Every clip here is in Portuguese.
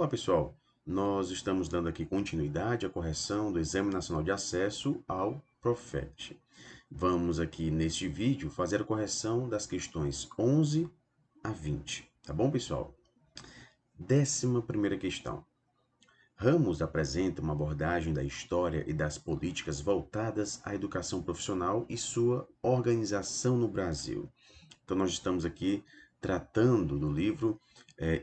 Olá pessoal, nós estamos dando aqui continuidade à correção do Exame Nacional de Acesso ao Profet. Vamos aqui neste vídeo fazer a correção das questões 11 a 20, tá bom pessoal? 11ª questão. Ramos apresenta uma abordagem da história e das políticas voltadas à educação profissional e sua organização no Brasil. Então, nós estamos aqui tratando do livro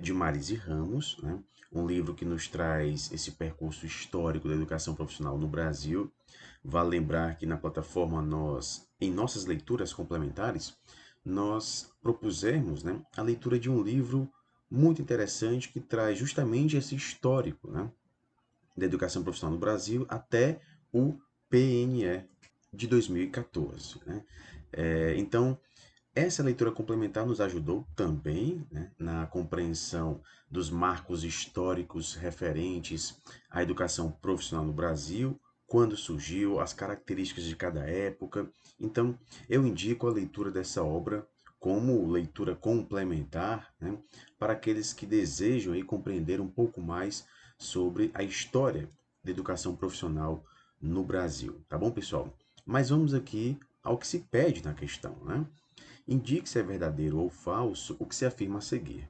de Marise Ramos, né? Um livro que nos traz esse percurso histórico da educação profissional no Brasil. Vale lembrar que na plataforma em nossas leituras complementares, nós propusemos, né, a leitura de um livro muito interessante que traz justamente esse histórico, né, da educação profissional no Brasil até o PNE de 2014. Né? Então, essa leitura complementar nos ajudou também, né, na compreensão dos marcos históricos referentes à educação profissional no Brasil, quando surgiu, as características de cada época. Então, eu indico a leitura dessa obra como leitura complementar, né, para aqueles que desejam aí compreender um pouco mais sobre a história da educação profissional no Brasil. Tá bom, pessoal? Mas vamos aqui ao que se pede na questão, né? Indique se é verdadeiro ou falso o que se afirma a seguir.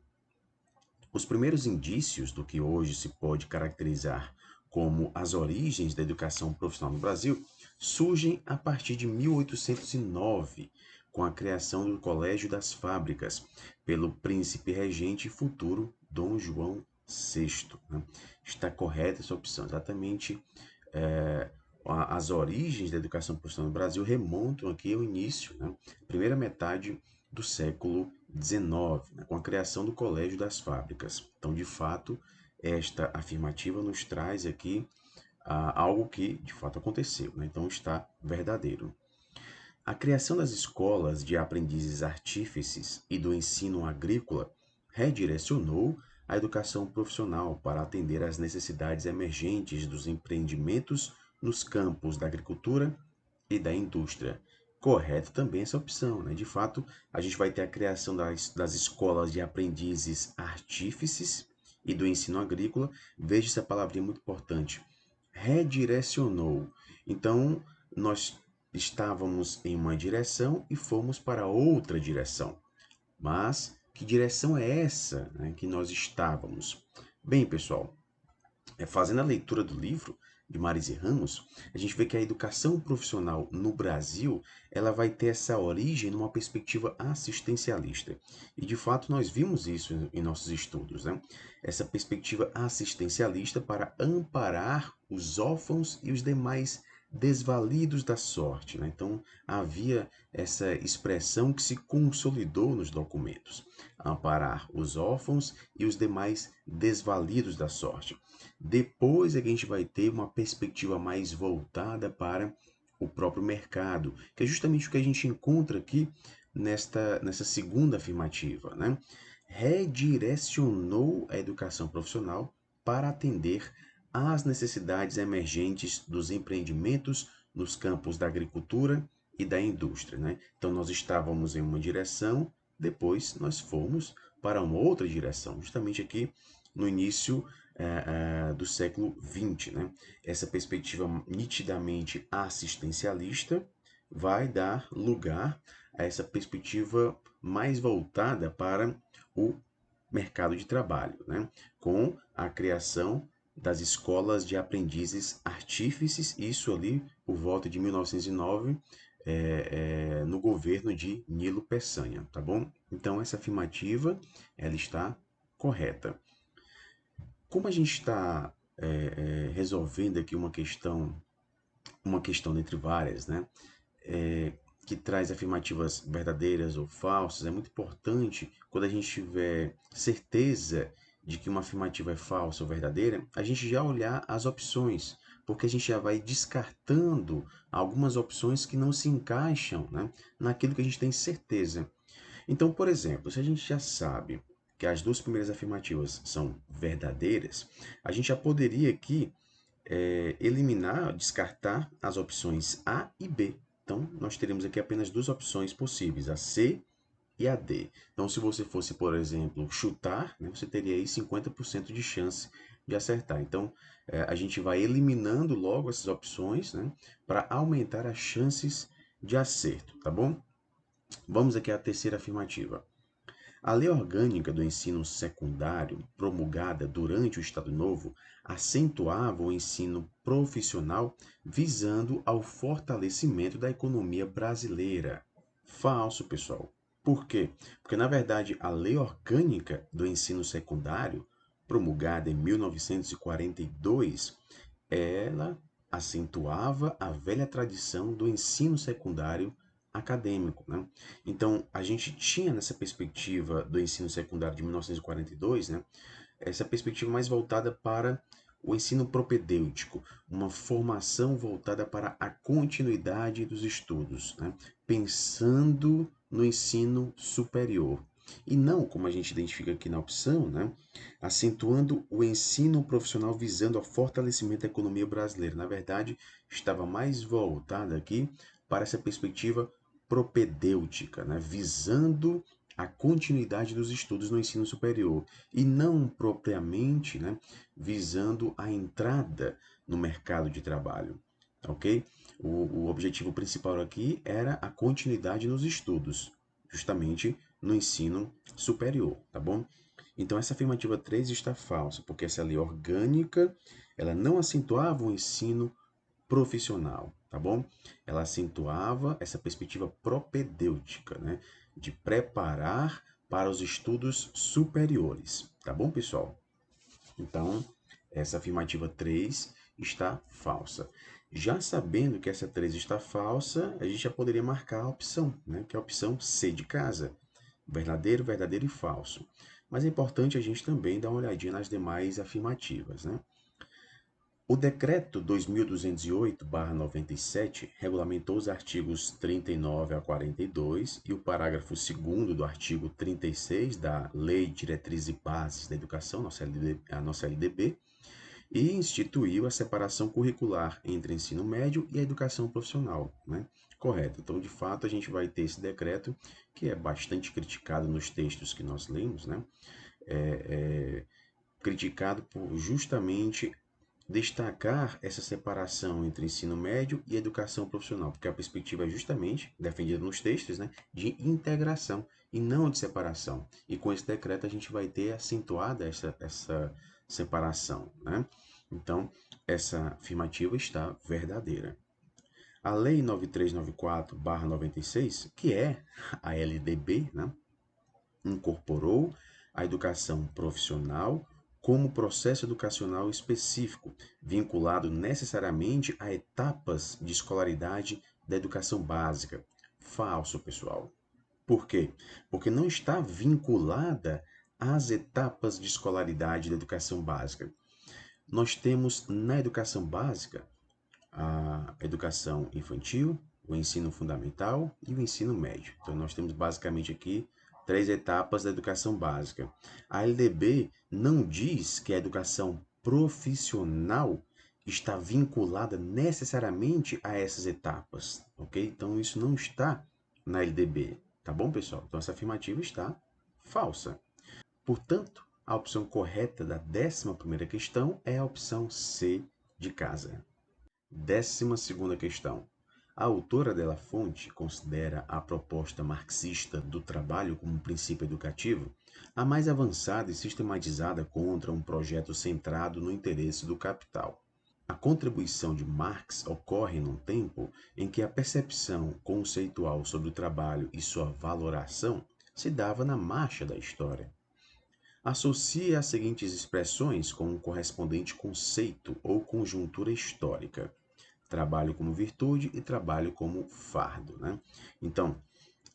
Os primeiros indícios do que hoje se pode caracterizar como as origens da educação profissional no Brasil surgem a partir de 1809, com a criação do Colégio das Fábricas, pelo príncipe regente futuro Dom João VI. Né? Está correta essa opção, exatamente. é, as origens da educação profissional no Brasil remontam aqui ao início, né? Primeira metade do século XIX, né? Com a criação do Colégio das Fábricas. Então, de fato, esta afirmativa nos traz aqui algo que de fato aconteceu, né? Então está verdadeiro. A criação das escolas de aprendizes artífices e do ensino agrícola redirecionou a educação profissional para atender às necessidades emergentes dos empreendimentos nos campos da agricultura e da indústria. Correto também essa opção, né? De fato, a gente vai ter a criação das escolas de aprendizes artífices e do ensino agrícola. Veja essa palavrinha muito importante. Redirecionou. Então, nós estávamos em uma direção e fomos para outra direção. Mas que direção é essa, né, que nós estávamos? Bem, pessoal, fazendo a leitura do livro de Marise Ramos, a gente vê que a educação profissional no Brasil, ela vai ter essa origem numa perspectiva assistencialista. E de fato nós vimos isso em nossos estudos, né? Essa perspectiva assistencialista para amparar os órfãos e os demais desvalidos da sorte, né? Então havia essa expressão que se consolidou nos documentos: amparar os órfãos e os demais desvalidos da sorte. Depois é que a gente vai ter uma perspectiva mais voltada para o próprio mercado, que é justamente o que a gente encontra aqui nessa segunda afirmativa, né? Redirecionou a educação profissional para atender às necessidades emergentes dos empreendimentos nos campos da agricultura e da indústria, né? Então nós estávamos em uma direção, depois nós fomos para uma outra direção, justamente aqui no início do século XX. Né? Essa perspectiva nitidamente assistencialista vai dar lugar a essa perspectiva mais voltada para o mercado de trabalho, né? Com a criação das escolas de aprendizes artífices, isso ali por volta de 1909, no governo de Nilo Peçanha, tá bom? Então essa afirmativa ela está correta. Como a gente está resolvendo aqui uma questão dentre várias, né? Que traz afirmativas verdadeiras ou falsas, é muito importante, quando a gente tiver certeza de que uma afirmativa é falsa ou verdadeira, a gente já olhar as opções, porque a gente já vai descartando algumas opções que não se encaixam, né, naquilo que a gente tem certeza. Então, por exemplo, se a gente já sabe que as duas primeiras afirmativas são verdadeiras, a gente já poderia aqui eliminar, descartar as opções A e B. Então, nós teremos aqui apenas duas opções possíveis, a C EAD. Então, se você fosse, por exemplo, chutar, né, você teria aí 50% de chance de acertar. Então, a gente vai eliminando logo essas opções, né, para aumentar as chances de acerto, tá bom? Vamos aqui à terceira afirmativa. A Lei Orgânica do Ensino Secundário, promulgada durante o Estado Novo, acentuava o ensino profissional visando ao fortalecimento da economia brasileira. Falso, pessoal. Por quê? Porque, na verdade, a Lei Orgânica do Ensino Secundário, promulgada em 1942, ela acentuava a velha tradição do ensino secundário acadêmico, né? Então, a gente tinha nessa perspectiva do ensino secundário de 1942, né, essa perspectiva mais voltada para o ensino propedêutico, uma formação voltada para a continuidade dos estudos, né, pensando no ensino superior. E não, como a gente identifica aqui na opção, né, acentuando o ensino profissional visando ao fortalecimento da economia brasileira. Na verdade, estava mais voltada aqui para essa perspectiva propedêutica, né, visando a continuidade dos estudos no ensino superior e não propriamente, né, visando a entrada no mercado de trabalho, ok? O objetivo principal aqui era a continuidade nos estudos, justamente no ensino superior, tá bom? Então essa afirmativa 3 está falsa, porque essa lei orgânica, ela não acentuava o ensino profissional, tá bom? Ela acentuava essa perspectiva propedêutica, né? De preparar para os estudos superiores, tá bom, pessoal? Então, essa afirmativa 3 está falsa. Já sabendo que essa 3 está falsa, a gente já poderia marcar a opção, né? Que é a opção C de casa. Verdadeiro, verdadeiro e falso. Mas é importante a gente também dar uma olhadinha nas demais afirmativas, né? O Decreto 2208/97 regulamentou os artigos 39 a 42 e o parágrafo 2º do artigo 36 da Lei de Diretrizes e Bases da Educação, a nossa LDB, e instituiu a separação curricular entre ensino médio e a educação profissional, né? Correto. Então, de fato, a gente vai ter esse decreto, que é bastante criticado nos textos que nós lemos, né? Criticado por justamente destacar essa separação entre ensino médio e educação profissional, porque a perspectiva é justamente, defendida nos textos, né, de integração e não de separação. E com esse decreto a gente vai ter acentuada essa separação, né? Então, essa afirmativa está verdadeira. A Lei 9394/96, que é a LDB, né, incorporou a educação profissional como processo educacional específico, vinculado necessariamente a etapas de escolaridade da educação básica. Falso, pessoal. Por quê? Porque não está vinculada às etapas de escolaridade da educação básica. Nós temos na educação básica a educação infantil, o ensino fundamental e o ensino médio. Então, nós temos basicamente aqui três etapas da educação básica. A LDB não diz que a educação profissional está vinculada necessariamente a essas etapas, ok? Então, isso não está na LDB, tá bom, pessoal? Então, essa afirmativa está falsa. Portanto, a opção correta da 11ª questão é a opção C de casa. 12ª questão. A autora Della Fonte considera a proposta marxista do trabalho como um princípio educativo a mais avançada e sistematizada contra um projeto centrado no interesse do capital. A contribuição de Marx ocorre num tempo em que a percepção conceitual sobre o trabalho e sua valoração se dava na marcha da história. Associe as seguintes expressões com um correspondente conceito ou conjuntura histórica: trabalho como virtude e trabalho como fardo, né? Então,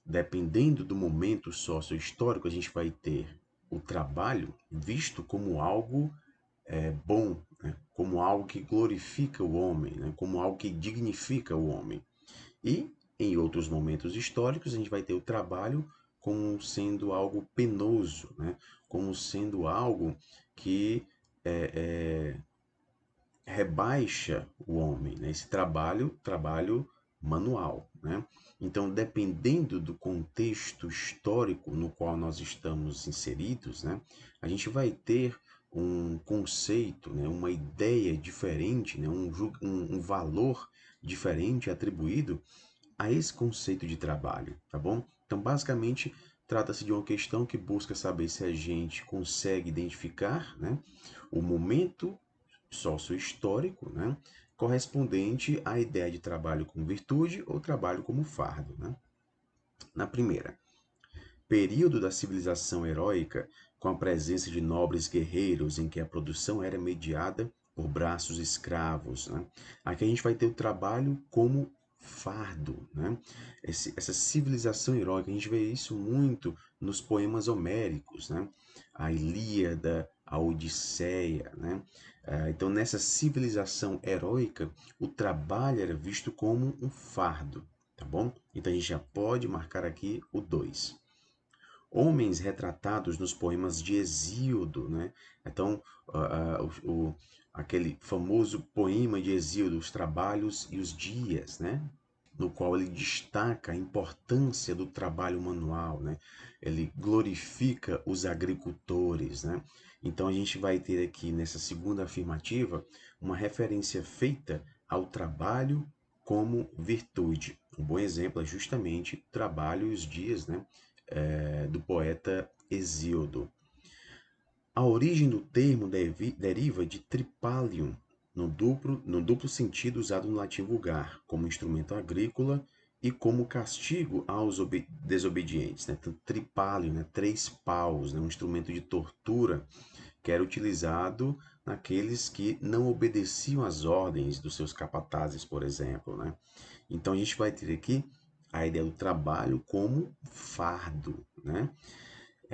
dependendo do momento sócio-histórico, a gente vai ter o trabalho visto como algo bom, né? Como algo que glorifica o homem, né? Como algo que dignifica o homem. E em outros momentos históricos, a gente vai ter o trabalho como sendo algo penoso, né? Como sendo algo que rebaixa o homem, né? Esse trabalho manual, né? Então, dependendo do contexto histórico no qual nós estamos inseridos, né, a gente vai ter um conceito, né, uma ideia diferente, né, um valor diferente atribuído a esse conceito de trabalho, tá bom? Então, basicamente, trata-se de uma questão que busca saber se a gente consegue identificar, né, o momento sócio-histórico, né, correspondente à ideia de trabalho como virtude ou trabalho como fardo, né? Na primeira, período da civilização heróica, com a presença de nobres guerreiros em que a produção era mediada por braços escravos, né? Aqui a gente vai ter o trabalho como fardo, né? Essa civilização heróica, a gente vê isso muito nos poemas homéricos, né? A Ilíada, a Odisseia, né? Então, nessa civilização heróica, o trabalho era visto como um fardo, tá bom? Então, a gente já pode marcar aqui o 2. Homens retratados nos poemas de Hesíodo, né? Então, aquele famoso poema de Hesíodo, Os Trabalhos e os Dias, né? No qual ele destaca a importância do trabalho manual, né? Ele glorifica os agricultores, né? Então a gente vai ter aqui nessa segunda afirmativa uma referência feita ao trabalho como virtude. Um bom exemplo é justamente Trabalho e os Dias, né? Do poeta Hesíodo. A origem do termo deriva de tripalium, no duplo sentido usado no latim vulgar, como instrumento agrícola e como castigo aos desobedientes. Né? Então, tripalium, né? 3 paus, né? Um instrumento de tortura que era utilizado naqueles que não obedeciam às ordens dos seus capatazes, por exemplo. Né? Então, a gente vai ter aqui a ideia do trabalho como fardo. Né?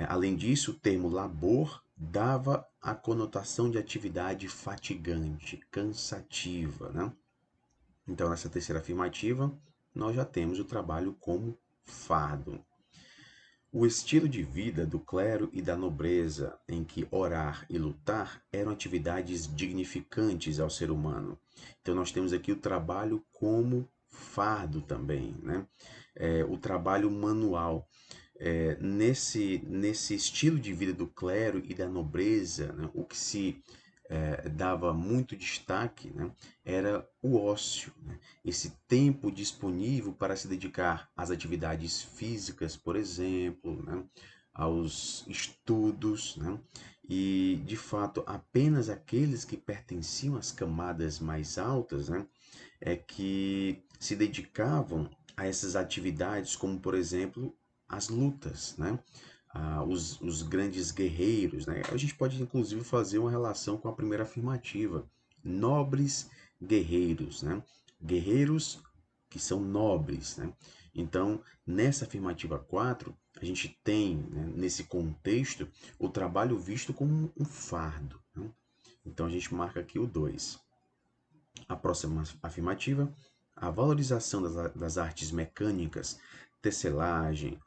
Além disso, o termo labor dava a conotação de atividade fatigante, cansativa, né? Então, nessa terceira afirmativa, nós já temos o trabalho como fardo. O estilo de vida do clero e da nobreza, em que orar e lutar eram atividades dignificantes ao ser humano. Então, nós temos aqui o trabalho como fardo também, né? O trabalho manual nesse estilo de vida do clero e da nobreza, né, o que se dava muito destaque, né, era o ócio, né, esse tempo disponível para se dedicar às atividades físicas, por exemplo, né, aos estudos, né, e de fato apenas aqueles que pertenciam às camadas mais altas, né, é que se dedicavam a essas atividades, como por exemplo as lutas, né? Os grandes guerreiros, né? A gente pode inclusive fazer uma relação com a primeira afirmativa, nobres guerreiros, né? Guerreiros que são nobres, né? Então, nessa afirmativa 4, a gente tem, né, nesse contexto, o trabalho visto como um fardo, né? Então, a gente marca aqui o 2. A próxima afirmativa, a valorização das artes mecânicas, tecelagem,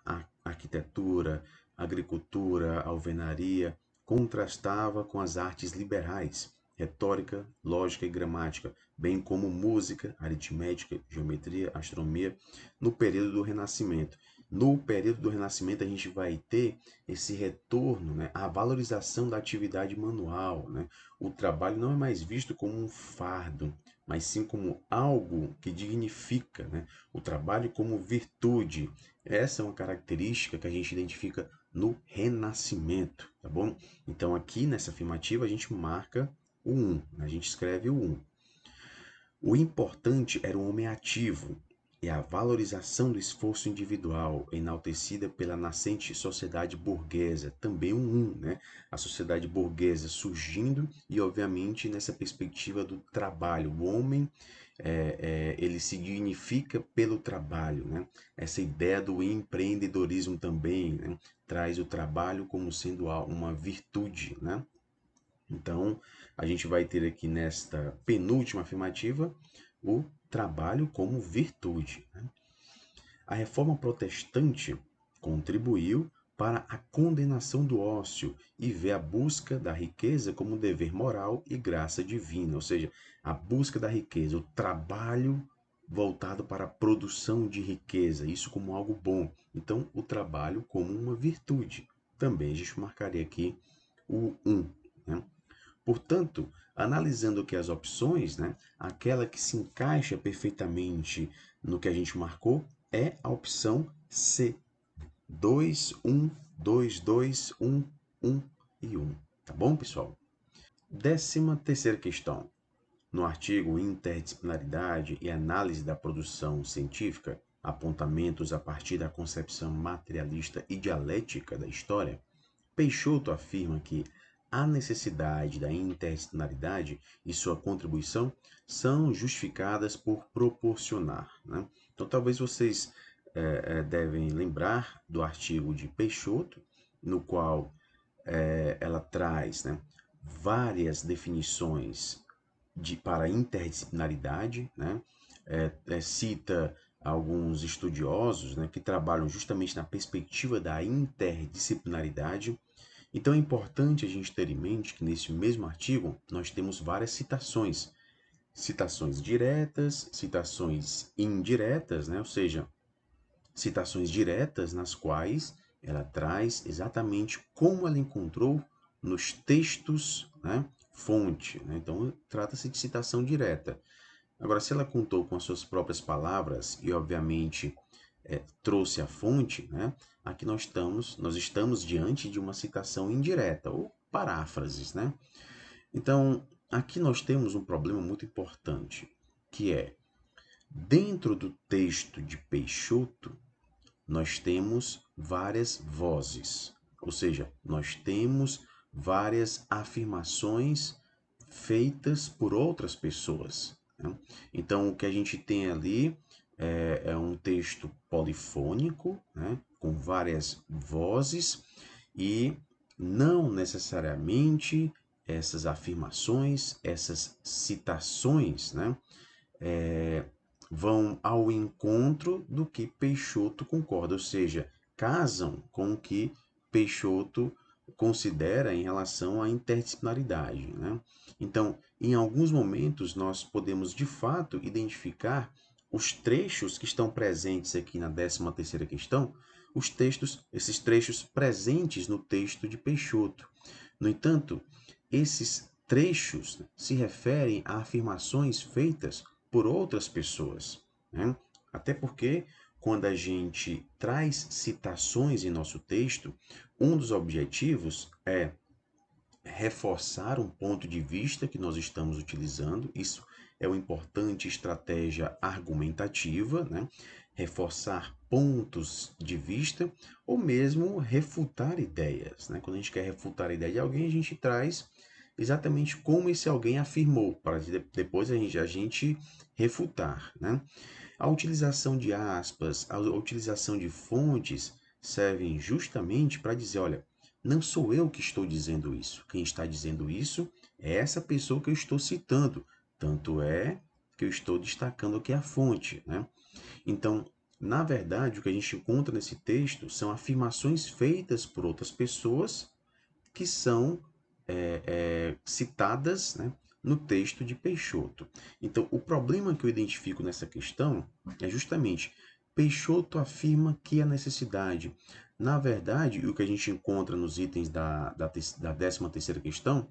arquitetura, agricultura, alvenaria, contrastava com as artes liberais, retórica, lógica e gramática, bem como música, aritmética, geometria, astronomia, no período do Renascimento. No período do Renascimento, a gente vai ter esse retorno, né, à valorização da atividade manual. Né? O trabalho não é mais visto como um fardo, mas sim como algo que dignifica, né? O trabalho como virtude. Essa é uma característica que a gente identifica no Renascimento, tá bom? Então aqui nessa afirmativa a gente marca o 1, né? A gente escreve o 1. O importante era o homem ativo e a valorização do esforço individual, enaltecida pela nascente sociedade burguesa, também né? A sociedade burguesa surgindo e, obviamente, nessa perspectiva do trabalho. O homem, ele se dignifica pelo trabalho, né? Essa ideia do empreendedorismo também, né? Traz o trabalho como sendo uma virtude, né? Então, a gente vai ter aqui nesta penúltima afirmativa o trabalho como virtude. Né? A reforma protestante contribuiu para a condenação do ócio e vê a busca da riqueza como dever moral e graça divina, ou seja, a busca da riqueza, o trabalho voltado para a produção de riqueza, isso como algo bom. Então, o trabalho como uma virtude. Também a gente marcaria aqui o 1, né? Portanto, analisando aqui as opções, né, aquela que se encaixa perfeitamente no que a gente marcou é a opção C. 2, 1, 2, 2, 1, 1 e 1. Tá bom, pessoal? 13ª questão. No artigo Interdisciplinaridade e Análise da Produção Científica, apontamentos a partir da concepção materialista e dialética da história, Peixoto afirma que a necessidade da interdisciplinaridade e sua contribuição são justificadas por proporcionar, né? Então, talvez vocês devem lembrar do artigo de Peixoto, no qual ela traz, né, várias definições para interdisciplinaridade, né? Cita alguns estudiosos, né, que trabalham justamente na perspectiva da interdisciplinaridade. Então é importante a gente ter em mente que nesse mesmo artigo nós temos várias citações. Citações diretas, citações indiretas, né? Ou seja, citações diretas nas quais ela traz exatamente como ela encontrou nos textos, né, fonte, né? Então trata-se de citação direta. Agora, se ela contou com as suas próprias palavras e, obviamente, trouxe a fonte, né? Aqui nós estamos diante de uma citação indireta ou paráfrases, né? Então, aqui nós temos um problema muito importante, que é dentro do texto de Peixoto, nós temos várias vozes, ou seja, nós temos várias afirmações feitas por outras pessoas, né? Então, o que a gente tem ali é um texto polifônico, né, com várias vozes e não necessariamente essas afirmações, essas citações, né, vão ao encontro do que Peixoto concorda, ou seja, casam com o que Peixoto considera em relação à interdisciplinaridade, né? Então, em alguns momentos, nós podemos de fato identificar os trechos que estão presentes aqui na 13ª questão, esses trechos presentes no texto de Peixoto. No entanto, esses trechos se referem a afirmações feitas por outras pessoas, né? Até porque quando a gente traz citações em nosso texto, um dos objetivos é reforçar um ponto de vista que nós estamos utilizando. Isso é uma importante estratégia argumentativa, né? Reforçar pontos de vista ou mesmo refutar ideias, né? Quando a gente quer refutar a ideia de alguém, a gente traz exatamente como esse alguém afirmou, para depois a gente refutar, né? A utilização de aspas, a utilização de fontes servem justamente para dizer, olha, não sou eu que estou dizendo isso. Quem está dizendo isso é essa pessoa que eu estou citando. Tanto é que eu estou destacando aqui a fonte, né? Então, na verdade, o que a gente encontra nesse texto são afirmações feitas por outras pessoas que são citadas, né, no texto de Peixoto. Então, o problema que eu identifico nessa questão é justamente Peixoto afirma que a necessidade, na verdade, o que a gente encontra nos itens da 13ª questão,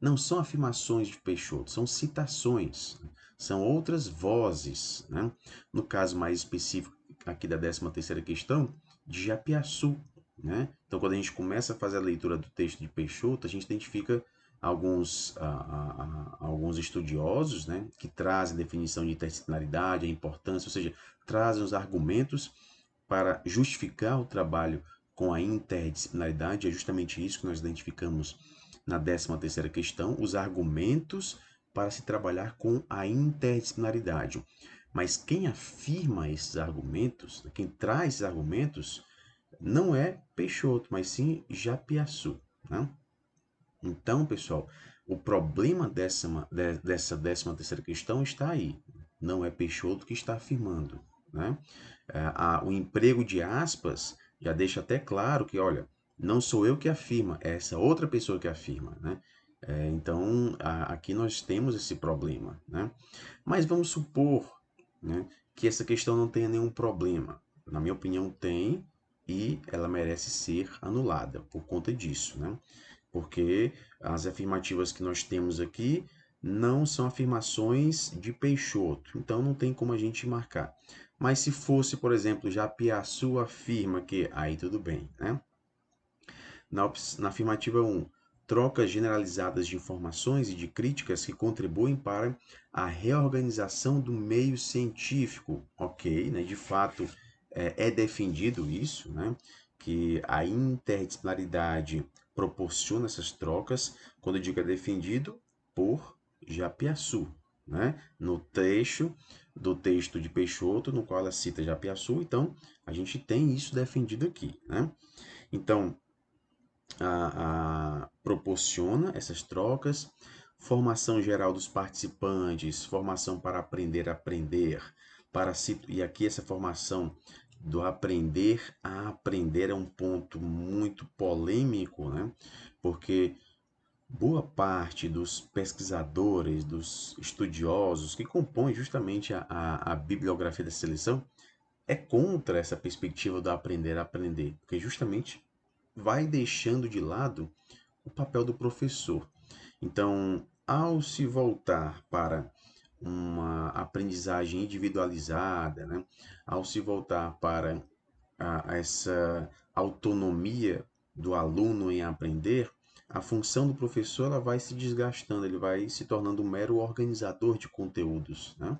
não são afirmações de Peixoto, são citações, são outras vozes, né? No caso mais específico aqui da 13ª questão, de Japiaçu, né? Então, quando a gente começa a fazer a leitura do texto de Peixoto, a gente identifica alguns estudiosos, né, que trazem definição de interdisciplinaridade, a importância, ou seja, trazem os argumentos para justificar o trabalho com a interdisciplinaridade. É justamente isso que nós identificamos na 13ª questão, os argumentos para se trabalhar com a interdisciplinaridade. Mas quem afirma esses argumentos, quem traz esses argumentos, não é Peixoto, mas sim Japiaçu, né? Então, pessoal, o problema dessa 13ª questão está aí. Não é Peixoto que está afirmando, né? O emprego de aspas já deixa até claro que, olha, não sou eu que afirma, é essa outra pessoa que afirma, né? Então, aqui nós temos esse problema, né? Mas vamos supor né, que essa questão não tenha nenhum problema. Na minha opinião, tem, e ela merece ser anulada por conta disso, né? Porque as afirmativas que nós temos aqui não são afirmações de Peixoto, então não tem como a gente marcar. Mas se fosse, por exemplo, já Piaçu afirma que, aí tudo bem, né? Na afirmativa 1, trocas generalizadas de informações e de críticas que contribuem para a reorganização do meio científico. Ok, né? De fato, é defendido isso, né? Que a interdisciplinaridade proporciona essas trocas. Quando eu digo é defendido, por Japiaçu, né? No trecho do texto de Peixoto, no qual ela cita Japiaçu, então a gente tem isso defendido aqui, né? Então, proporciona essas trocas, formação geral dos participantes, formação para aprender a aprender, e aqui essa formação do aprender a aprender é um ponto muito polêmico, né? Porque boa parte dos pesquisadores, dos estudiosos que compõem justamente a bibliografia da seleção é contra essa perspectiva do aprender a aprender, porque justamente vai deixando de lado o papel do professor. Então, ao se voltar para uma aprendizagem individualizada, né? Ao se voltar para essa autonomia do aluno em aprender, a função do professor ela vai se desgastando, ele vai se tornando um mero organizador de conteúdos, né?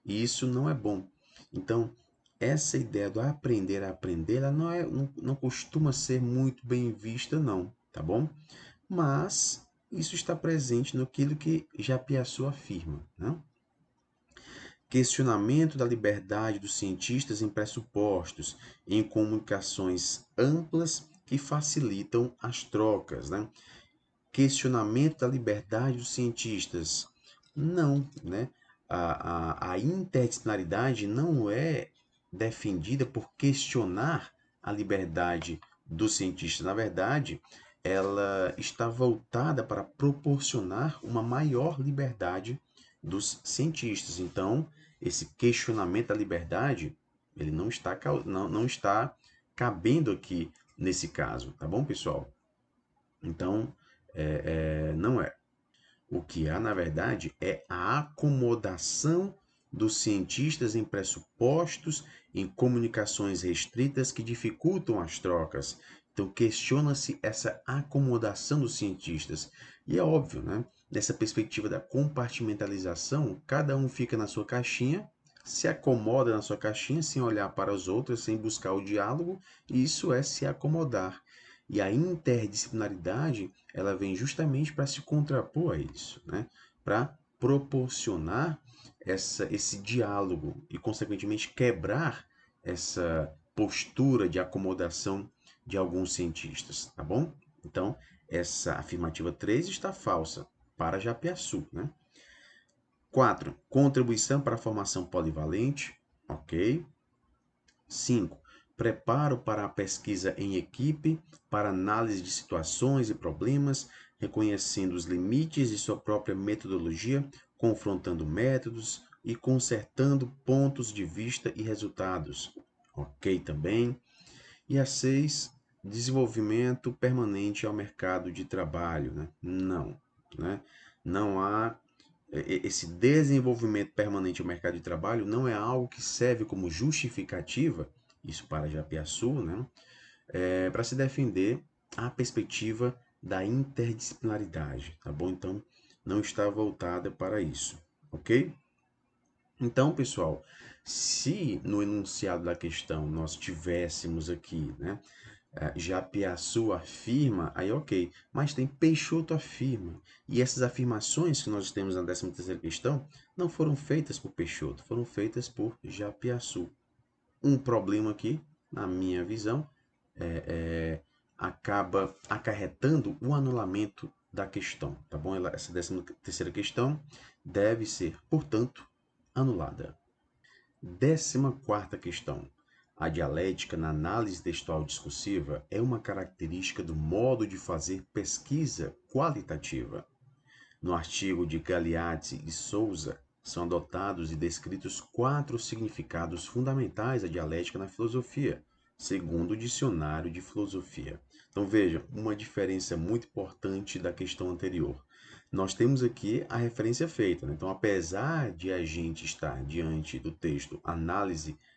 E isso não é bom. Então, essa ideia do aprender a aprender, ela não costuma ser muito bem vista, não, tá bom? Mas isso está presente naquilo que Japiaçu afirma, né? Questionamento da liberdade dos cientistas em pressupostos, em comunicações amplas que facilitam as trocas, né? Questionamento da liberdade dos cientistas. Não, né? A interdisciplinaridade não é defendida por questionar a liberdade dos cientistas. Na verdade, ela está voltada para proporcionar uma maior liberdade dos cientistas. Então, esse questionamento da liberdade, ele não está cabendo aqui nesse caso, tá bom, pessoal? Então, não é. O que há, na verdade, é a acomodação dos cientistas em pressupostos, em comunicações restritas que dificultam as trocas. Então, questiona-se essa acomodação dos cientistas. E é óbvio, né? Nessa perspectiva da compartimentalização, cada um fica na sua caixinha, se acomoda na sua caixinha, sem olhar para os outros, sem buscar o diálogo, e isso é se acomodar. E a interdisciplinaridade, ela vem justamente para se contrapor a isso, né? Para proporcionar esse diálogo e, consequentemente, quebrar essa postura de acomodação de alguns cientistas, tá bom? Então, essa afirmativa 3 está falsa para Japiaçu, né? 4. Contribuição para a formação polivalente, ok. 5. Preparo para a pesquisa em equipe, para análise de situações e problemas, reconhecendo os limites de sua própria metodologia, confrontando métodos e consertando pontos de vista e resultados. Ok também. E a 6, desenvolvimento permanente ao mercado de trabalho. Né? Não. Né? Não há esse desenvolvimento permanente ao mercado de trabalho não é algo que serve como justificativa, isso para Japiaçu, né? Para se defender a perspectiva da interdisciplinaridade, tá bom? Então, não está voltada para isso, ok? Então, pessoal, se no enunciado da questão nós tivéssemos aqui, né, Japiaçu afirma, aí ok, mas tem Peixoto afirma. E essas afirmações que nós temos na 13ª questão não foram feitas por Peixoto, foram feitas por Japiaçu. Um problema aqui, na minha visão, acaba acarretando o anulamento da questão, tá bom? Essa 13ª questão deve ser, portanto, anulada. 14ª questão. A dialética na análise textual discursiva é uma característica do modo de fazer pesquisa qualitativa. No artigo de Galeazzi e Souza, são adotados e descritos 4 significados fundamentais da dialética na filosofia, segundo o dicionário de filosofia. Então veja, uma diferença muito importante da questão anterior. Nós temos aqui a referência feita, né? Então, apesar de a gente estar diante do texto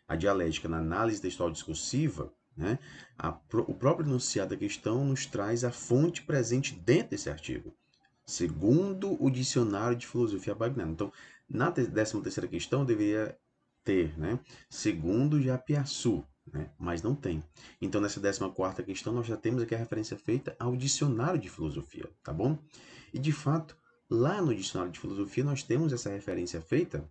a dialética na análise textual discursiva, né? O próprio enunciado da questão nos traz a fonte presente dentro desse artigo, segundo o dicionário de filosofia Bagnano. Então, na 13ª questão deveria ter, né? Segundo Japiaçu, né? Mas não tem. Então, nessa 14ª questão, nós já temos aqui a referência feita ao dicionário de filosofia, tá bom? E, de fato, lá no dicionário de filosofia, nós temos essa referência feita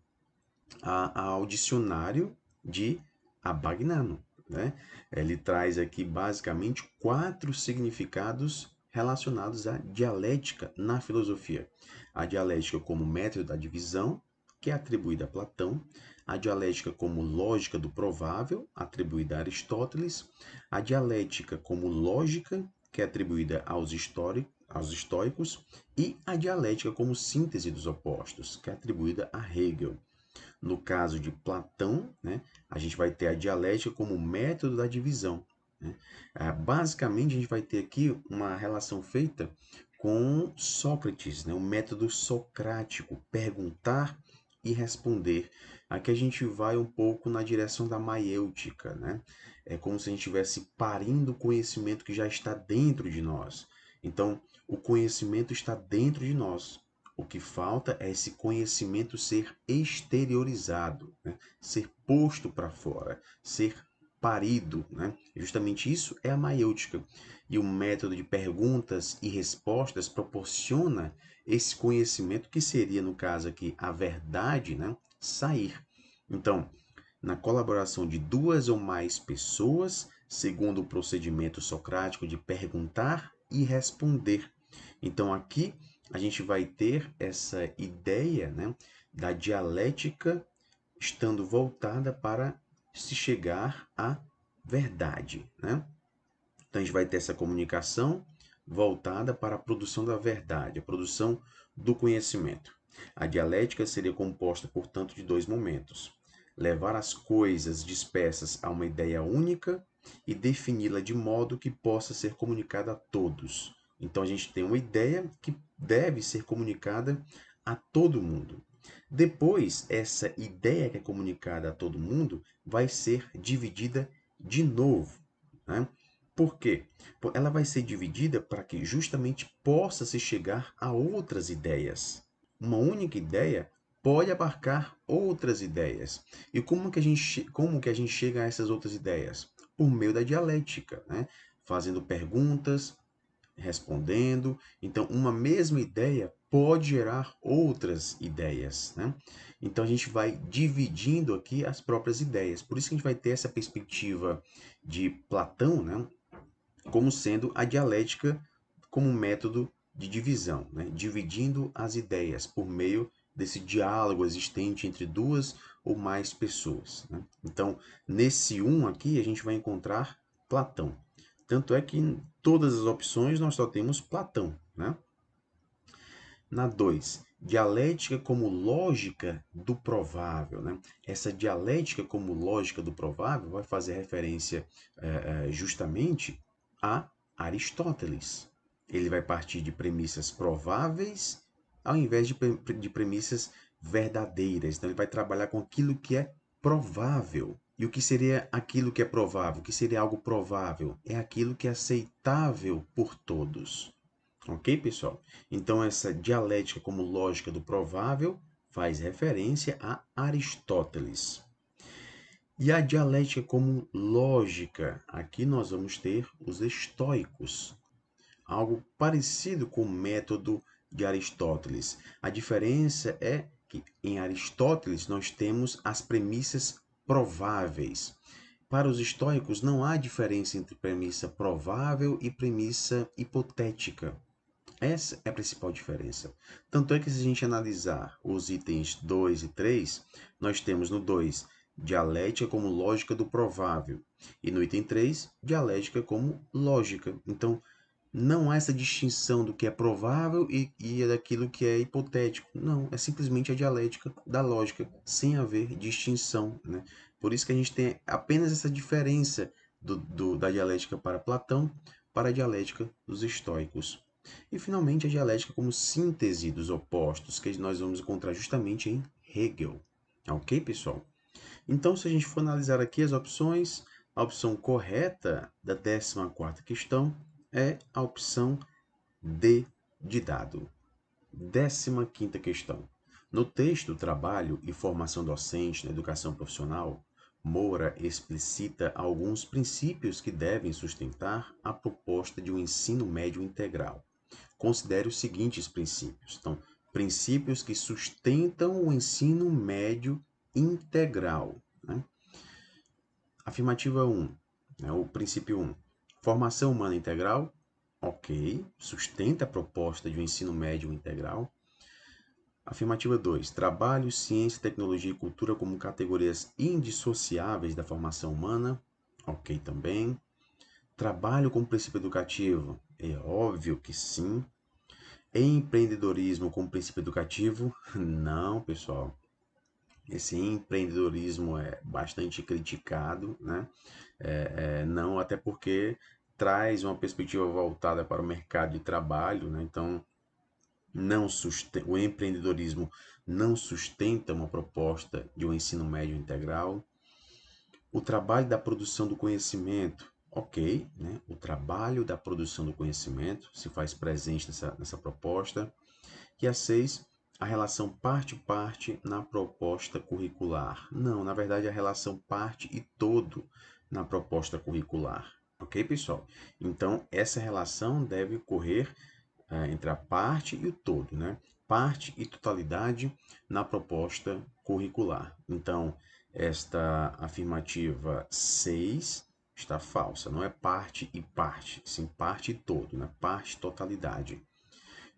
ao dicionário de Abagnano, né? Ele traz aqui basicamente 4 significados relacionados à dialética na filosofia. A dialética como método da divisão, que é atribuída a Platão, a dialética como lógica do provável, atribuída a Aristóteles, a dialética como lógica, que é atribuída aos estoicos, e a dialética como síntese dos opostos, que é atribuída a Hegel. No caso de Platão, né, a gente vai ter a dialética como método da divisão, né? Basicamente, a gente vai ter aqui uma relação feita com Sócrates, né, o método socrático, perguntar e responder. Aqui a gente vai um pouco na direção da maiêutica, né? É como se a gente estivesse parindo o conhecimento que já está dentro de nós. Então, o conhecimento está dentro de nós. O que falta é esse conhecimento ser exteriorizado, né? Ser posto para fora, ser parido, né? Justamente isso é a maiêutica. E o método de perguntas e respostas proporciona esse conhecimento que seria, no caso aqui, a verdade, né? Sair. Então, na colaboração de 2 ou mais pessoas, segundo o procedimento socrático de perguntar e responder. Então, aqui a gente vai ter essa ideia, né, da dialética estando voltada para se chegar à verdade, né? Então a gente vai ter essa comunicação voltada para a produção da verdade, a produção do conhecimento. A dialética seria composta, portanto, de 2 momentos: levar as coisas dispersas a uma ideia única e defini-la de modo que possa ser comunicada a todos. Então a gente tem uma ideia que deve ser comunicada a todo mundo. Depois, essa ideia que é comunicada a todo mundo vai ser dividida de novo, né? Por quê? Ela vai ser dividida para que justamente possa se chegar a outras ideias. Uma única ideia pode abarcar outras ideias. E como que a gente chega a essas outras ideias? Por meio da dialética, né? Fazendo perguntas, respondendo. Então, uma mesma ideia pode gerar outras ideias, né? Então, a gente vai dividindo aqui as próprias ideias. Por isso que a gente vai ter essa perspectiva de Platão, né? Como sendo a dialética como método de divisão, né? Dividindo as ideias por meio desse diálogo existente entre 2 ou mais pessoas, né? Então, nesse aqui, a gente vai encontrar Platão. Tanto é que em todas as opções nós só temos Platão, né? Na 2, dialética como lógica do provável, né? Essa dialética como lógica do provável vai fazer referência justamente a Aristóteles. Ele vai partir de premissas prováveis ao invés de premissas verdadeiras. Então, ele vai trabalhar com aquilo que é provável. E o que seria aquilo que é provável? O que seria algo provável? É aquilo que é aceitável por todos. Ok, pessoal? Então, essa dialética como lógica do provável faz referência a Aristóteles. E a dialética como lógica, aqui nós vamos ter os estoicos, algo parecido com o método de Aristóteles. A diferença é que em Aristóteles nós temos as premissas prováveis. Para os estoicos não há diferença entre premissa provável e premissa hipotética. Essa é a principal diferença. Tanto é que se a gente analisar os itens 2 e 3, nós temos no 2 dialética como lógica do provável e no item 3 dialética como lógica. Então, Não há essa distinção do que é provável e é daquilo que é hipotético. Não, é simplesmente a dialética da lógica, sem haver distinção, né? Por isso que a gente tem apenas essa diferença da dialética para Platão para a dialética dos estoicos. E, finalmente, a dialética como síntese dos opostos, que nós vamos encontrar justamente em Hegel. Ok, pessoal? Então, se a gente for analisar aqui as opções, a opção correta da 14ª questão é a opção D de dado. 15ª questão. No texto Trabalho e Formação Docente na Educação Profissional, Moura explicita alguns princípios que devem sustentar a proposta de um ensino médio integral. Considere os seguintes princípios. Então, princípios que sustentam o ensino médio integral, né? Afirmativa 1, né, o princípio 1. Formação humana integral, ok, sustenta a proposta de um ensino médio integral. Afirmativa 2. Trabalho, ciência, tecnologia e cultura como categorias indissociáveis da formação humana, ok também. Trabalho como princípio educativo, é óbvio que sim. Empreendedorismo como princípio educativo, não, pessoal. Esse empreendedorismo é bastante criticado, né? Não, até porque traz uma perspectiva voltada para o mercado de trabalho, né? Então, o empreendedorismo não sustenta uma proposta de um ensino médio integral. O trabalho da produção do conhecimento, ok, né? O trabalho da produção do conhecimento se faz presente nessa proposta. E a 6, a relação parte-parte na proposta curricular. Não, na verdade, a relação parte e todo na proposta curricular. Ok, pessoal? Então, essa relação deve ocorrer entre a parte e o todo, né? Parte e totalidade na proposta curricular. Então, esta afirmativa 6 está falsa. Não é parte e parte, sim parte e todo, né? Parte e totalidade.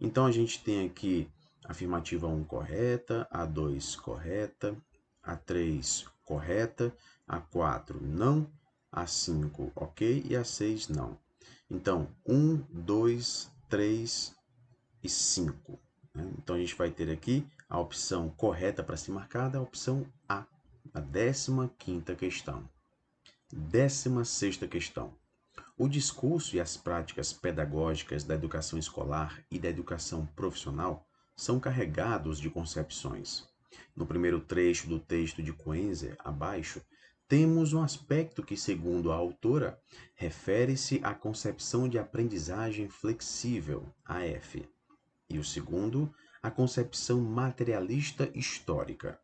Então, a gente tem aqui a afirmativa 1 correta, a 2 correta, a 3 correta, a 4 não, a 5 ok e a 6 não. Então, 1, 2, 3 e 5. Né? Então, a gente vai ter aqui a opção correta para ser marcada, a opção A, a 15ª questão. 16ª questão. O discurso e as práticas pedagógicas da educação escolar e da educação profissional são carregados de concepções. No primeiro trecho do texto de Coenzer, abaixo, temos um aspecto que, segundo a autora, refere-se à concepção de aprendizagem flexível, AF, e o segundo, a concepção materialista histórica.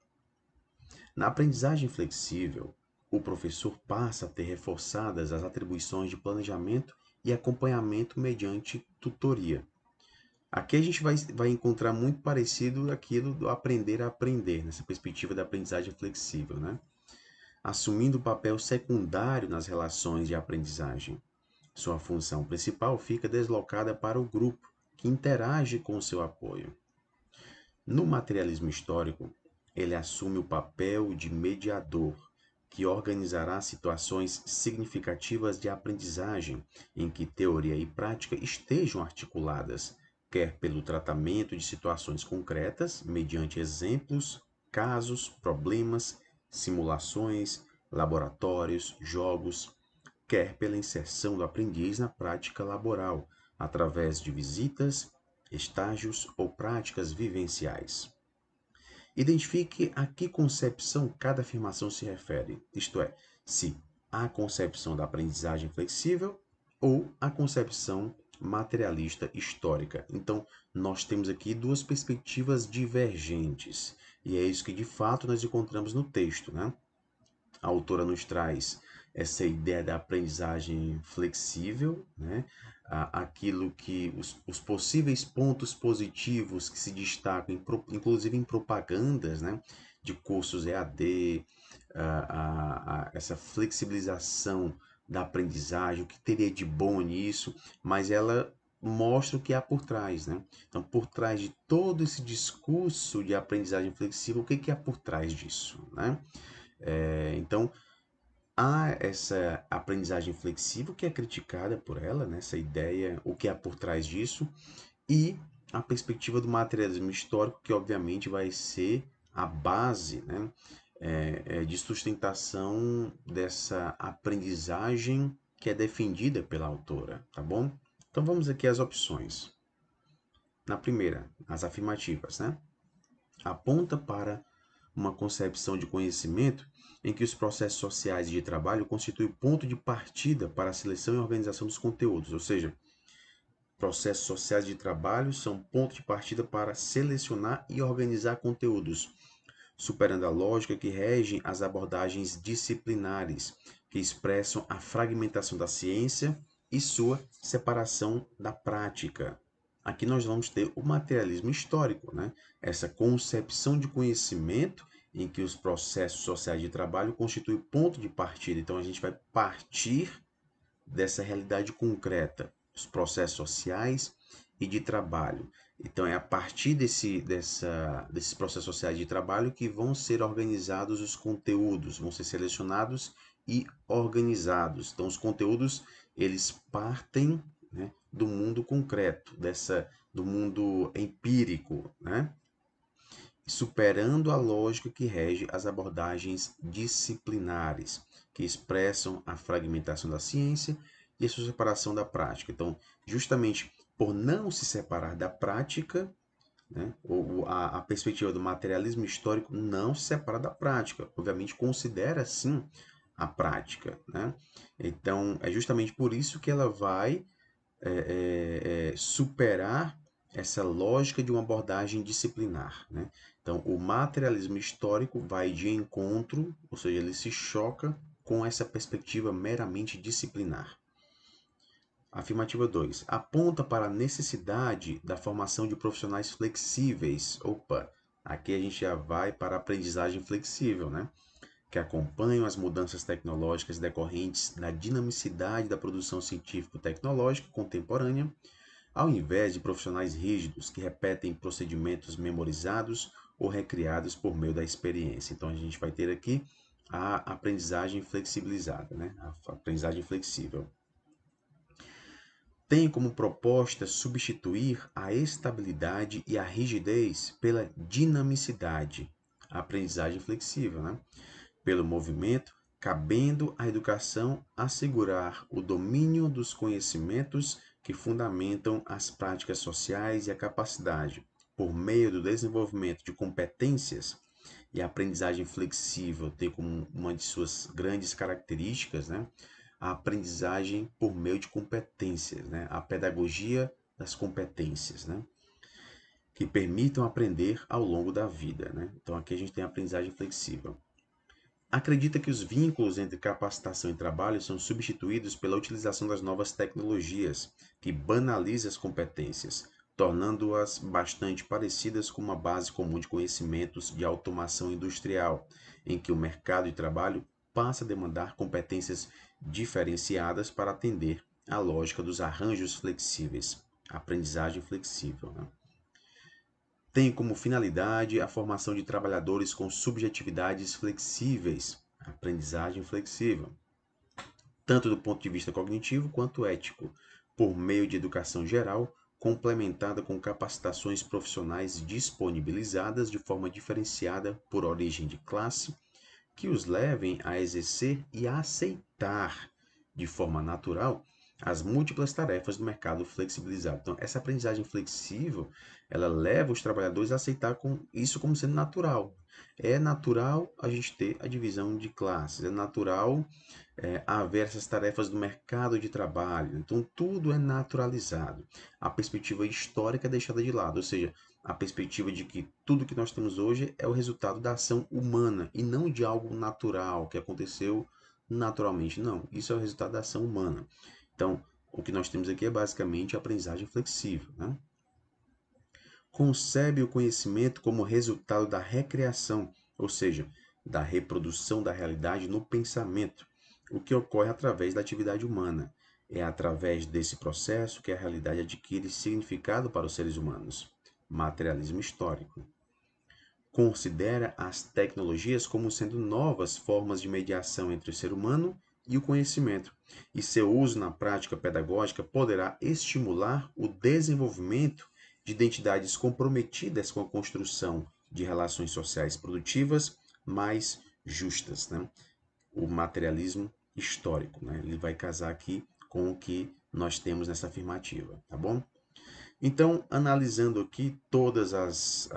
Na aprendizagem flexível, o professor passa a ter reforçadas as atribuições de planejamento e acompanhamento mediante tutoria. Aqui a gente vai encontrar muito parecido aquilo do aprender a aprender, nessa perspectiva da aprendizagem flexível, né? Assumindo o papel secundário nas relações de aprendizagem. Sua função principal fica deslocada para o grupo, que interage com o seu apoio. No materialismo histórico, ele assume o papel de mediador, que organizará situações significativas de aprendizagem em que teoria e prática estejam articuladas, quer pelo tratamento de situações concretas, mediante exemplos, casos, problemas, simulações, laboratórios, jogos, quer pela inserção do aprendiz na prática laboral, através de visitas, estágios ou práticas vivenciais. Identifique a que concepção cada afirmação se refere, isto é, se à concepção da aprendizagem flexível ou à concepção materialista histórica. Então, nós temos aqui duas perspectivas divergentes, e é isso que de fato nós encontramos no texto, né? A autora nos traz essa ideia da aprendizagem flexível, né? Aquilo que os possíveis pontos positivos que se destacam, inclusive em propagandas, né? De cursos EAD, essa flexibilização da aprendizagem, o que teria de bom nisso, mas ela mostra o que há por trás, né? Então, por trás de todo esse discurso de aprendizagem flexível, o que há por trás disso, né? Então, Há essa aprendizagem flexível que é criticada por ela, né? Essa ideia, o que há por trás disso, e a perspectiva do materialismo histórico, que obviamente vai ser a base, né, de sustentação dessa aprendizagem que é defendida pela autora, tá bom? Então vamos aqui às opções. Na primeira, as afirmativas, né? Aponta para uma concepção de conhecimento em que os processos sociais de trabalho constituem ponto de partida para a seleção e organização dos conteúdos, ou seja, processos sociais de trabalho são ponto de partida para selecionar e organizar conteúdos, superando a lógica que rege as abordagens disciplinares, que expressam a fragmentação da ciência e sua separação da prática. Aqui nós vamos ter o materialismo histórico, né? Essa concepção de conhecimento em que os processos sociais de trabalho constituem ponto de partida. Então a gente vai partir dessa realidade concreta, os processos sociais e de trabalho. Então, é a partir desses processos sociais de trabalho que vão ser organizados os conteúdos, vão ser selecionados e organizados. Então, os conteúdos, eles partem, né, do mundo concreto, do mundo empírico, né? Superando a lógica que rege as abordagens disciplinares, que expressam a fragmentação da ciência e a sua separação da prática. Então, justamente por não se separar da prática, né, a perspectiva do materialismo histórico não se separa da prática, obviamente considera sim a prática, né? Então, é justamente por isso que ela vai superar essa lógica de uma abordagem disciplinar, né? Então, o materialismo histórico vai de encontro, ou seja, ele se choca com essa perspectiva meramente disciplinar. Afirmativa 2. Aponta para a necessidade da formação de profissionais flexíveis. Opa, aqui a gente já vai para a aprendizagem flexível, né? Que acompanham as mudanças tecnológicas decorrentes da dinamicidade da produção científico-tecnológica contemporânea, ao invés de profissionais rígidos que repetem procedimentos memorizados ou recriados por meio da experiência. Então a gente vai ter aqui a aprendizagem flexibilizada, né? A aprendizagem flexível. Tem como proposta substituir a estabilidade e a rigidez pela dinamicidade, a aprendizagem flexível, né? Pelo movimento, cabendo à educação assegurar o domínio dos conhecimentos que fundamentam as práticas sociais e a capacidade, por meio do desenvolvimento de competências, e a aprendizagem flexível tem como uma de suas grandes características, né, a aprendizagem por meio de competências, né, a pedagogia das competências, né, que permitam aprender ao longo da vida, né? Então aqui a gente tem a aprendizagem flexível. Acredita que os vínculos entre capacitação e trabalho são substituídos pela utilização das novas tecnologias, que banaliza as competências, tornando-as bastante parecidas com uma base comum de conhecimentos de automação industrial, em que o mercado de trabalho passa a demandar competências diferenciadas para atender à lógica dos arranjos flexíveis, aprendizagem flexível, né? Tem como finalidade a formação de trabalhadores com subjetividades flexíveis, aprendizagem flexível, tanto do ponto de vista cognitivo quanto ético, por meio de educação geral, complementada com capacitações profissionais disponibilizadas de forma diferenciada por origem de classe, que os levem a exercer e a aceitar de forma natural as múltiplas tarefas do mercado flexibilizado. Então, essa aprendizagem flexível, ela leva os trabalhadores a aceitar isso como sendo natural. É natural a gente ter a divisão de classes, é natural haver essas tarefas do mercado de trabalho. Então, tudo é naturalizado. A perspectiva histórica é deixada de lado, ou seja, a perspectiva de que tudo que nós temos hoje é o resultado da ação humana e não de algo natural que aconteceu naturalmente. Não, isso é o resultado da ação humana. Então, o que nós temos aqui é basicamente a aprendizagem flexível, né? Concebe o conhecimento como resultado da recriação, ou seja, da reprodução da realidade no pensamento, o que ocorre através da atividade humana. É através desse processo que a realidade adquire significado para os seres humanos. Materialismo histórico. considera as tecnologias como sendo novas formas de mediação entre o ser humano e o conhecimento, e seu uso na prática pedagógica poderá estimular o desenvolvimento de identidades comprometidas com a construção de relações sociais produtivas mais justas, né? O materialismo histórico, né? Ele vai casar aqui com o que nós temos nessa afirmativa, tá bom? Então, analisando aqui todas as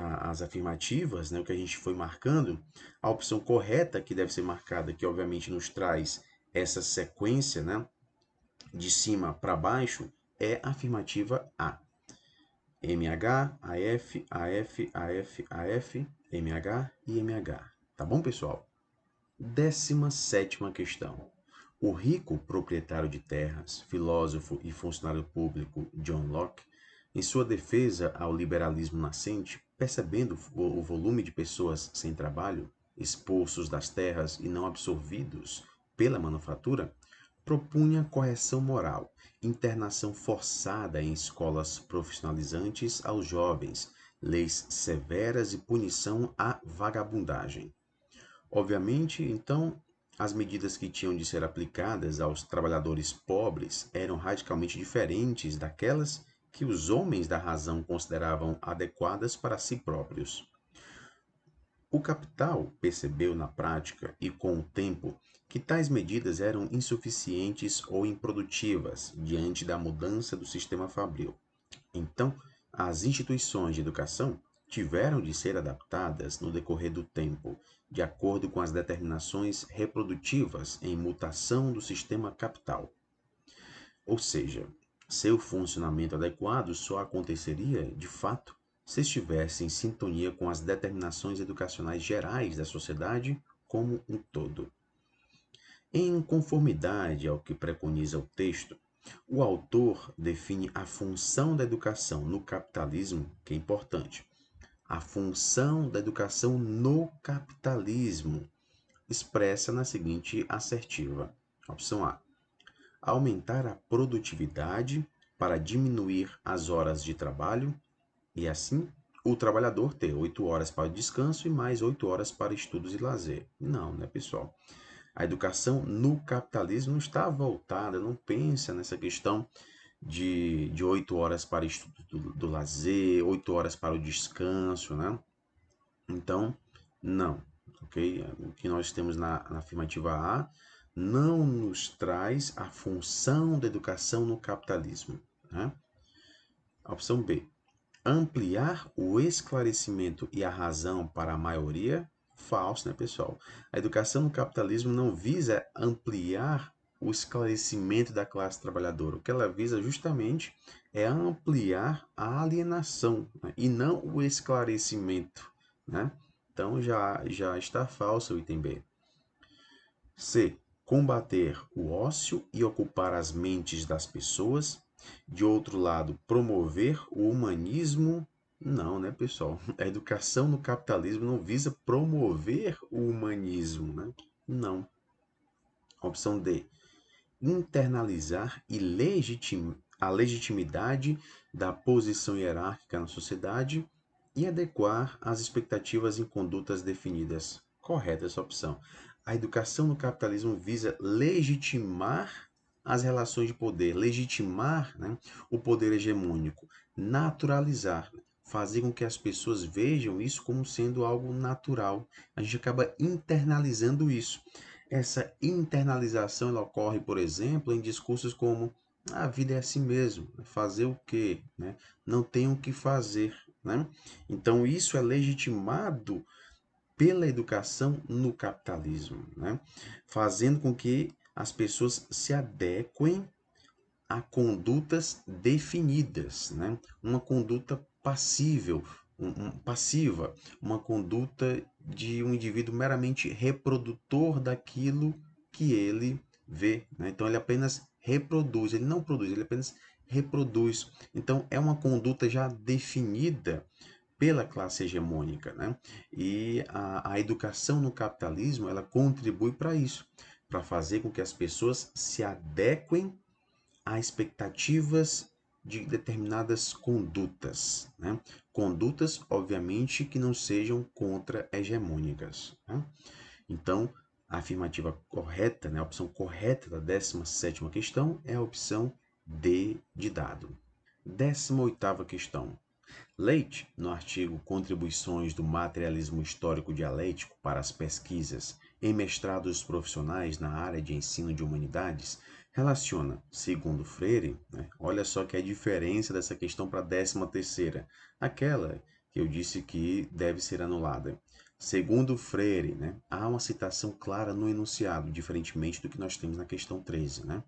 afirmativas, né, o que a gente foi marcando, a opção correta que deve ser marcada, que obviamente nos traz essa sequência, né, de cima para baixo, é a afirmativa A. MH, AF, AF, AF, AF, MH e MH. Tá bom, pessoal? 17ª questão. O rico proprietário de terras, filósofo e funcionário público John Locke, em sua defesa ao liberalismo nascente, percebendo o volume de pessoas sem trabalho, expulsos das terras e não absorvidos pela manufatura, propunha correção moral, internação forçada em escolas profissionalizantes aos jovens, leis severas e punição à vagabundagem. Obviamente, então, as medidas que tinham de ser aplicadas aos trabalhadores pobres eram radicalmente diferentes daquelas que os homens da razão consideravam adequadas para si próprios. O capital percebeu na prática e com o tempo que tais medidas eram insuficientes ou improdutivas diante da mudança do sistema fabril. Então, as instituições de educação tiveram de ser adaptadas no decorrer do tempo, de acordo com as determinações reprodutivas em mutação do sistema capital. Ou seja, seu funcionamento adequado só aconteceria, de fato, se estivesse em sintonia com as determinações educacionais gerais da sociedade como um todo. Em conformidade ao que preconiza o texto, o autor define a função da educação no capitalismo, que é importante. A função da educação no capitalismo, expressa na seguinte assertiva. Opção A. Aumentar a produtividade para diminuir as horas de trabalho e, assim, o trabalhador ter 8 horas para descanso e mais 8 horas para estudos e lazer. Não, né, pessoal? A educação no capitalismo não está voltada, não pensa nessa questão de 8 horas para estudo do lazer, 8 horas para o descanso, né? Então, não, ok? O que nós temos na afirmativa A não nos traz a função da educação no capitalismo, né? A opção B, ampliar o esclarecimento e a razão para a maioria, falso, né, pessoal? A educação no capitalismo não visa ampliar o esclarecimento da classe trabalhadora. O que ela visa justamente é ampliar a alienação, né, e não o esclarecimento, né? Então já está falso o item B. C. Combater o ócio e ocupar as mentes das pessoas. De outro lado, promover o humanismo. Não, né, pessoal? A educação no capitalismo não visa promover o humanismo, né? Não. Opção D. Internalizar a legitimidade da posição hierárquica na sociedade e adequar as expectativas em condutas definidas. Correta essa opção. A educação no capitalismo visa legitimar as relações de poder, legitimar, né, o poder hegemônico, naturalizar, fazer com que as pessoas vejam isso como sendo algo natural. A gente acaba internalizando isso. Essa internalização ela ocorre, por exemplo, em discursos como a vida é assim mesmo, fazer o quê? Né? Não tem o que fazer. Né? Então, isso é legitimado pela educação no capitalismo, né? Fazendo com que as pessoas se adequem a condutas definidas, né? Uma conduta passível, passiva, uma conduta de um indivíduo meramente reprodutor daquilo que ele vê, né? Então ele apenas reproduz, ele não produz, ele apenas reproduz. Então é uma conduta já definida pela classe hegemônica, né? E a educação no capitalismo ela contribui para isso, para fazer com que as pessoas se adequem a expectativas de determinadas condutas, né? condutas, obviamente, que não sejam contra-hegemônicas. Tá? Então, a afirmativa correta, né, a opção correta da 17ª questão é a opção D de dado. 18ª questão. Leite, no artigo Contribuições do Materialismo Histórico Dialético para as Pesquisas em Mestrados Profissionais na área de Ensino de Humanidades, relaciona, segundo Freire, né, olha só que é a diferença dessa questão para a 13ª, aquela que eu disse que deve ser anulada. Segundo Freire, né, há uma citação clara no enunciado, diferentemente do que nós temos na questão 13. Né?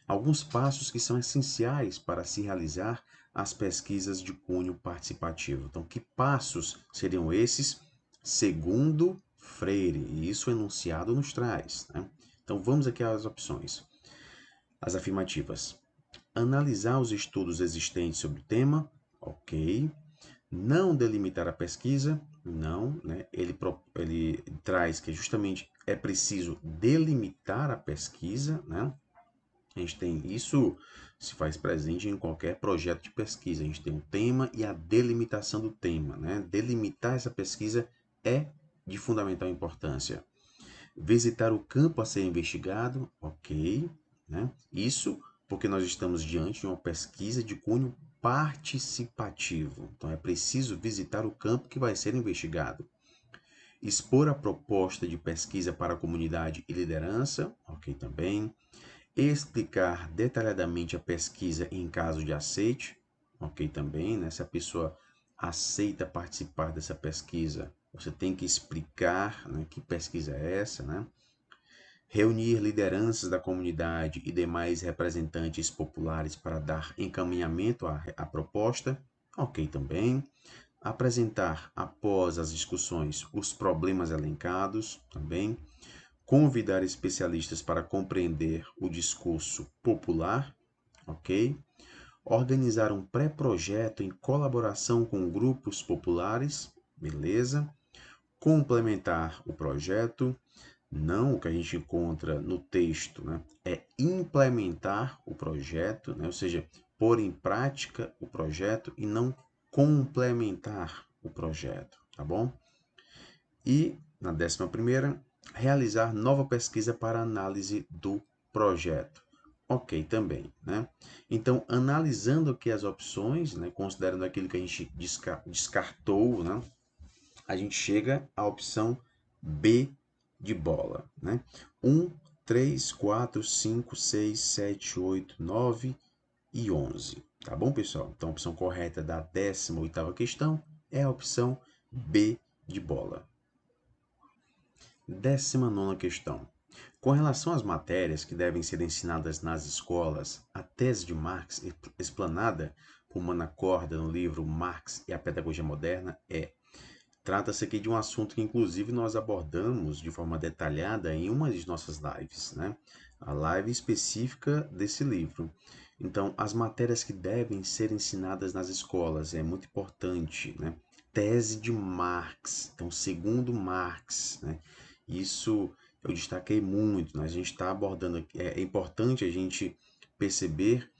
Alguns passos que são essenciais para se realizar as pesquisas de cunho participativo. Então, que passos seriam esses? Segundo Freire, e isso o enunciado nos traz. Né? Então, vamos aqui às opções. As afirmativas. Analisar os estudos existentes sobre o tema, ok. Não delimitar a pesquisa, não. Né? Ele traz que justamente é preciso delimitar a pesquisa, né? A gente tem isso, se faz presente em qualquer projeto de pesquisa. A gente tem um tema e a delimitação do tema. Né? Delimitar essa pesquisa é de fundamental importância. Visitar o campo a ser investigado, ok. Né? Isso porque nós estamos diante de uma pesquisa de cunho participativo. Então é preciso visitar o campo que vai ser investigado. Expor a proposta de pesquisa para a comunidade e liderança, ok também. Explicar detalhadamente a pesquisa em caso de aceite, ok também, né? Se a pessoa aceita participar dessa pesquisa, você tem que explicar, né, que pesquisa é essa, né? Reunir lideranças da comunidade e demais representantes populares para dar encaminhamento à proposta, ok também. Apresentar, após as discussões, os problemas elencados, também. Convidar especialistas para compreender o discurso popular, ok? Organizar um pré-projeto em colaboração com grupos populares, beleza? Complementar o projeto, não o que a gente encontra no texto, né? É implementar o projeto, né? Ou seja, pôr em prática o projeto e não complementar o projeto, tá bom? E, na 11ª, realizar nova pesquisa para análise do projeto. Ok, também, né? Então, analisando aqui as opções, né, considerando aquilo que a gente descartou, né, a gente chega à opção B de bola, né? 1, 3, 4, 5, 6, 7, 8, 9 e 11. Tá bom, pessoal? Então, a opção correta da 18ª questão é a opção B de bola. 19ª questão. Com relação às matérias que devem ser ensinadas nas escolas, a tese de Marx, explanada por Corda no livro Marx e a Pedagogia Moderna, trata-se aqui de um assunto que, inclusive, nós abordamos de forma detalhada em uma de nossas lives, né? A live específica desse livro. Então, as matérias que devem ser ensinadas nas escolas é muito importante, né? Tese de Marx, então, segundo Marx, né? Isso eu destaquei muito, né? A gente está abordando aqui, é importante a gente perceber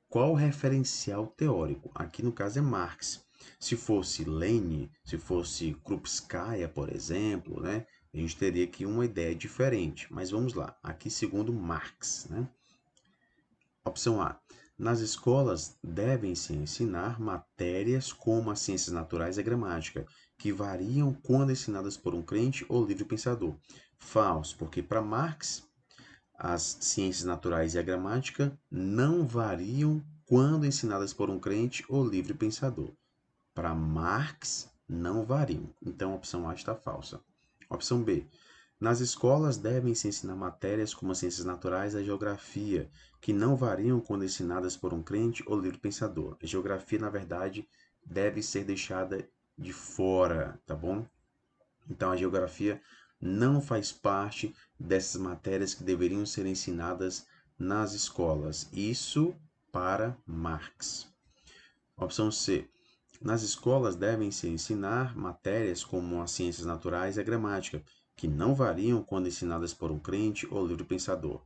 qual o referencial teórico. Aqui no caso é Marx. Se fosse Lenin, se fosse Krupskaya, por exemplo, né? A gente teria aqui uma ideia diferente. Mas vamos lá. Aqui segundo Marx, né? Opção A. Nas escolas devem-se ensinar matérias como as ciências naturais e a gramática, que variam quando ensinadas por um crente ou livre pensador. Falso, porque para Marx as ciências naturais e a gramática não variam quando ensinadas por um crente ou livre pensador. Para Marx, não variam. Então, a opção A está falsa. Opção B. Nas escolas devem-se ensinar matérias como as ciências naturais e a geografia, que não variam quando ensinadas por um crente ou livre pensador. A geografia, na verdade, deve ser deixada de fora, tá bom? Então, a geografia não faz parte dessas matérias que deveriam ser ensinadas nas escolas. Isso para Marx. Opção C. Nas escolas devem-se ensinar matérias como as ciências naturais e a gramática, que não variam quando ensinadas por um crente ou livre pensador.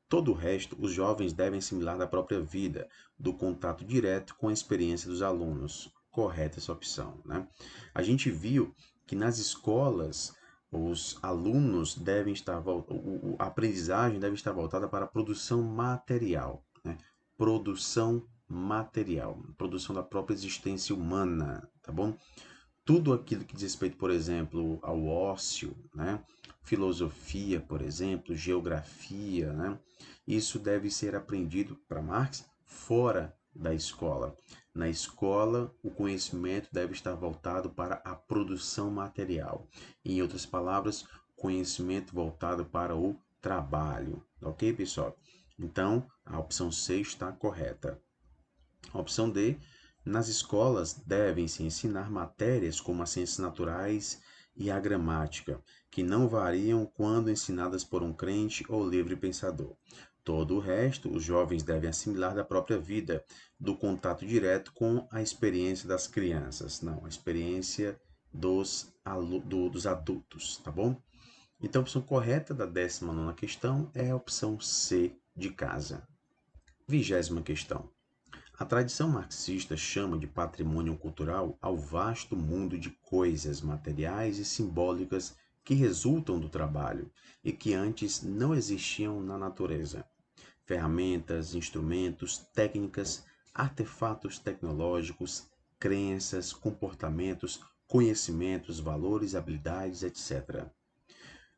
Todo o resto, os jovens devem assimilar da própria vida, do contato direto com a experiência dos alunos. correta essa opção, né? A gente viu que nas escolas os alunos devem estar a aprendizagem deve estar voltada para a produção material, né? Produção material, produção da própria existência humana, tá bom? Tudo aquilo que diz respeito, por exemplo, ao ócio, né? Filosofia, por exemplo, geografia, né? Isso deve ser aprendido para Marx fora da escola. Na escola, o conhecimento deve estar voltado para a produção material. Em outras palavras, conhecimento voltado para o trabalho. Ok, pessoal? Então, a opção C está correta. A opção D, nas escolas devem-se ensinar matérias como as ciências naturais e a gramática, que não variam quando ensinadas por um crente ou livre pensador. Todo o resto, os jovens devem assimilar da própria vida, do contato direto com a experiência das crianças, não, a experiência dos adultos, tá bom? Então, a opção correta da 19ª questão é a opção C de casa. 20ª questão. A tradição marxista chama de patrimônio cultural ao vasto mundo de coisas materiais e simbólicas que resultam do trabalho e que antes não existiam na natureza. Ferramentas, instrumentos, técnicas, artefatos tecnológicos, crenças, comportamentos, conhecimentos, valores, habilidades, etc.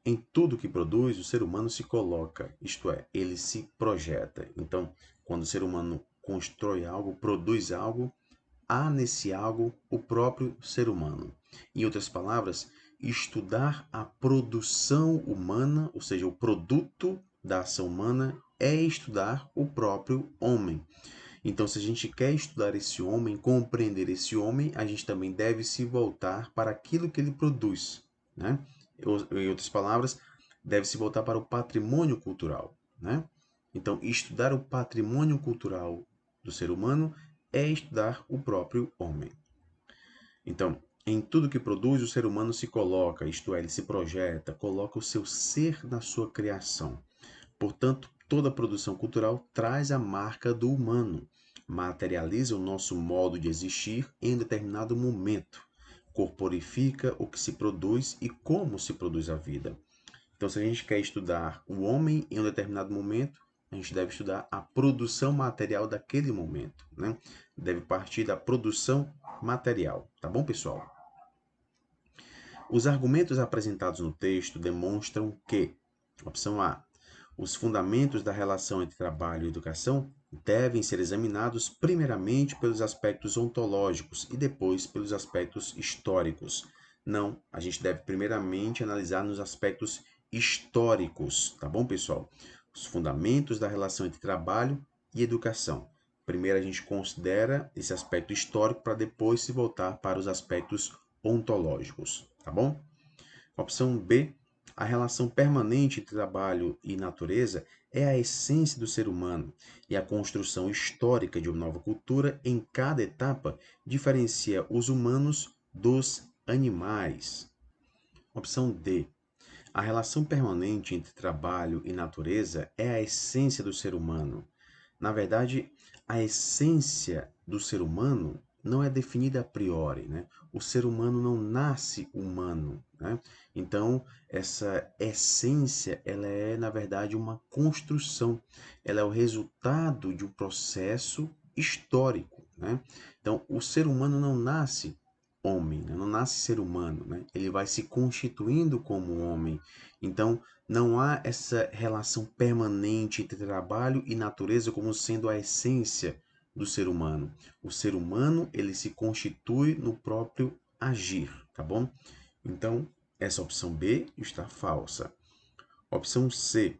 Em tudo que produz, o ser humano se coloca, isto é, ele se projeta. Então, quando o ser humano constrói algo, produz algo, há nesse algo o próprio ser humano. Em outras palavras, estudar a produção humana, ou seja, o produto da ação humana, é estudar o próprio homem. Então, se a gente quer estudar esse homem, compreender esse homem, a gente também deve se voltar para aquilo que ele produz, né? Em outras palavras, deve se voltar para o patrimônio cultural, né? Então, estudar o patrimônio cultural do ser humano é estudar o próprio homem. Então, em tudo que produz, o ser humano se coloca, isto é, ele se projeta, coloca o seu ser na sua criação. Portanto, toda produção cultural traz a marca do humano, materializa o nosso modo de existir em determinado momento, corporifica o que se produz e como se produz a vida. Então, se a gente quer estudar o homem em um determinado momento, a gente deve estudar a produção material daquele momento, né? Deve partir da produção material, tá bom, pessoal? Os argumentos apresentados no texto demonstram que, opção A, os fundamentos da relação entre trabalho e educação devem ser examinados primeiramente pelos aspectos ontológicos e depois pelos aspectos históricos. Não, a gente deve primeiramente analisar nos aspectos históricos, tá bom, pessoal? Os fundamentos da relação entre trabalho e educação. Primeiro a gente considera esse aspecto histórico para depois se voltar para os aspectos ontológicos, tá bom? Opção B, a relação permanente entre trabalho e natureza é a essência do ser humano e a construção histórica de uma nova cultura em cada etapa diferencia os humanos dos animais. Opção D, a relação permanente entre trabalho e natureza é a essência do ser humano. Na verdade, a essência do ser humano não é definida a priori, né? O ser humano não nasce humano, né? Então, essa essência, ela é, na verdade, uma construção. Ela é o resultado de um processo histórico, né? Então, o ser humano não nasce homem, né? Não nasce ser humano, né? Ele vai se constituindo como homem. Então, não há essa relação permanente entre trabalho e natureza como sendo a essência do ser humano. O ser humano, ele se constitui no próprio agir, tá bom? Então, essa opção B está falsa. Opção C.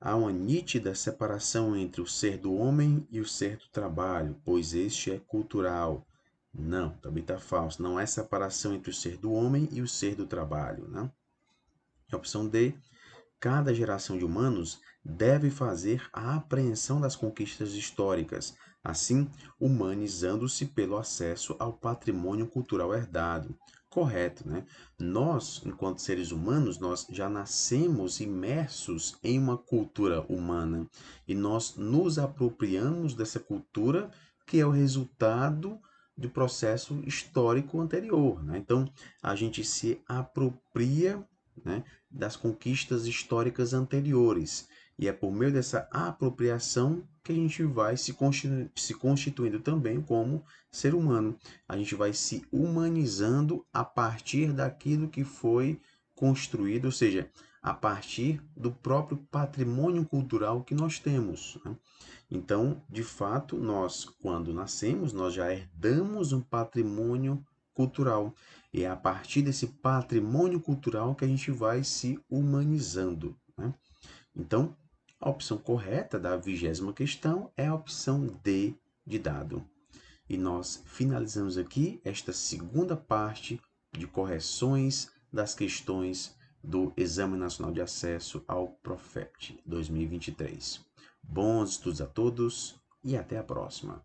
Há uma nítida separação entre o ser do homem e o ser do trabalho, pois este é cultural. Não, também está falso. Não há separação entre o ser do homem e o ser do trabalho, né? Opção D. Cada geração de humanos deve fazer a apreensão das conquistas históricas, assim humanizando-se pelo acesso ao patrimônio cultural herdado. Correto, né? Nós, enquanto seres humanos, nós já nascemos imersos em uma cultura humana e nós nos apropriamos dessa cultura que é o resultado do processo histórico anterior, né? Então, a gente se apropria, né, das conquistas históricas anteriores. E é por meio dessa apropriação que a gente vai se constituindo também como ser humano. A gente vai se humanizando a partir daquilo que foi construído, ou seja, a partir do próprio patrimônio cultural que nós temos, né? Então, de fato, nós, quando nascemos, nós já herdamos um patrimônio cultural. E é a partir desse patrimônio cultural que a gente vai se humanizando, né? Então, a opção correta da 20ª questão é a opção D de dado. E nós finalizamos aqui esta segunda parte de correções das questões do Exame Nacional de Acesso ao Profept 2023. Bons estudos a todos e até a próxima.